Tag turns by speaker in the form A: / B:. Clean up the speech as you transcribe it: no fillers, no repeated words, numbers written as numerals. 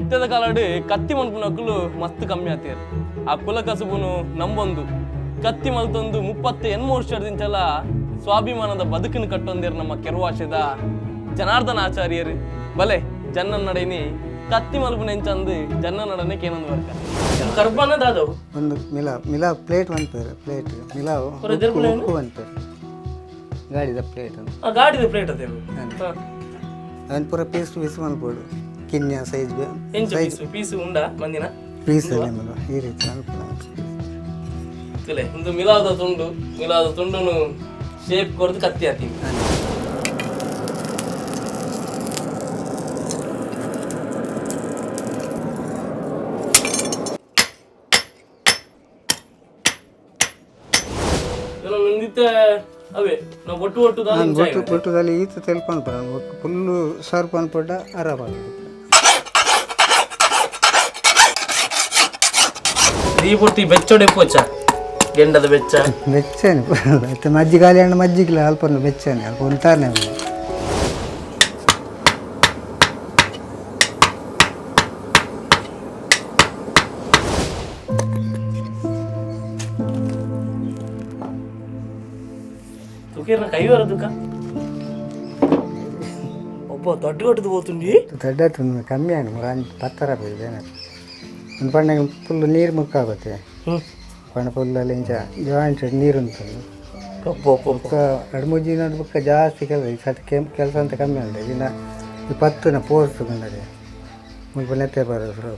A: ಇತ್ತದ ಕಾಲಡು ಕತ್ತಿ ಮಲ್ಪುನ ಅಕ್ಕಲು ಮಸ್ತ್ ಕಮ್ಮಿ ಆತೀರ್. ಆ ಕುಲ ಕಸುಬುನು ನಂಬೊಂದು ಕತ್ತಿ ಮಲ್ತೊಂದು 38 ವರ್ಷದಿಂಚಲ ಸ್ವಾಭಿಮಾನದ ಬದುಕನ್ನು ಕಟ್ಟೊಂದಿರ ನಮ್ಮ ಕೆರವಾಶದ ಜನಾರ್ದನ ಆಚಾರ್ಯರು ಬಲೆ ಜನ್ನ ನಡೈನಿ ಕತ್ತಿ ಮಲ್ಪುನ ಎಂಚಂದು ಜನ್ನ ನಡನೆ ಕೇನೊಂದು ವರ್ಕ ಕರ್ಬನ ದಾದವು
B: ಒಂದು ಮಿಲಾ ಪ್ಲೇಟ್ ಬಂತಾರೆ ಪ್ಲೇಟ್ ಮಿಲಾವು ಉಪ್ಪು ಬಂತಾರೆ ಗಾಡಿದ ಪ್ಲೇಟ್
A: ಅದೇವು
B: ಅದನ್ನ ಪೂರ ಪೀಸ್ ಮಲ್ಪೋಡು ಕಿನ್ಯ ಸೈಜ್
A: ಪೀಸ್ ಉಂಡ ಮಂದಿನ
B: ಪೀಸ್ ಈ ರೀತಿ ಮಲ್ಪೋಡು
A: ಒಂದು ಮಿಲಾದ ತುಂಡುನು ಶೇಪ್ ಕೊಡ್ದು ಕತ್ತಿ ಹಾಕಿ ಅವೇ ನಾವು
B: ಒಟ್ಟುದಲ್ಲಿ ಈತ ತೆಲ್ಪನ್ಪಡ ಫುಲ್ಲು ಸರ್ಪ್ ಅನ್ಪಡ್ಡ ಅರಬ
A: ಈ ಪುಟ್ಟಿ ಬೆಚ್ಚೋಡೆ ಪೋಚ ಗೆಂಡದ
B: ಬೆಚ್ಚನೆ ಮತ್ತೆ ಮಜ್ಜಿ ಗಾಲಿ ಹಣ್ಣು ಮಜ್ಜಿಗಿಲ್ಲ ಅಲ್ಪ ಬೆಚ್ಚನೆ ಅಲ್ಪ ಉಂಟಾನೆ
A: కై వరదుక ఒబ్బో తడ్డుగట్టుది పోతుంది
B: తడ్డతుంది కಮ್ಮಿ ಆಗಿ ಪತ್ತರ ಬೇನೆ ಒಂದು ಪಣ್ಣಗೆ ಫುಲ್ ನೀರು ಮುಕ್ಕಾಗುತ್ತೆ ಪಣ್ಣ ಫುಲ್ಲಲ್ಲಿ ಇಂಚ ಜಾಯಿಂಟ್ ನೀರು ಉಂಟು ಎರಡು ದಿನ ಬುಕ್ಕ ಜಾಸ್ತಿ ಕೆಲಸ ಅಂತ ಕಮ್ಮಿ ಉಂಟು ಇನ್ನು 20 ಪೋಸ್ಟ್ ಬಂದರೆ ಮುಲ್ಪ ನೆತ್ತೆ ಬರೋದು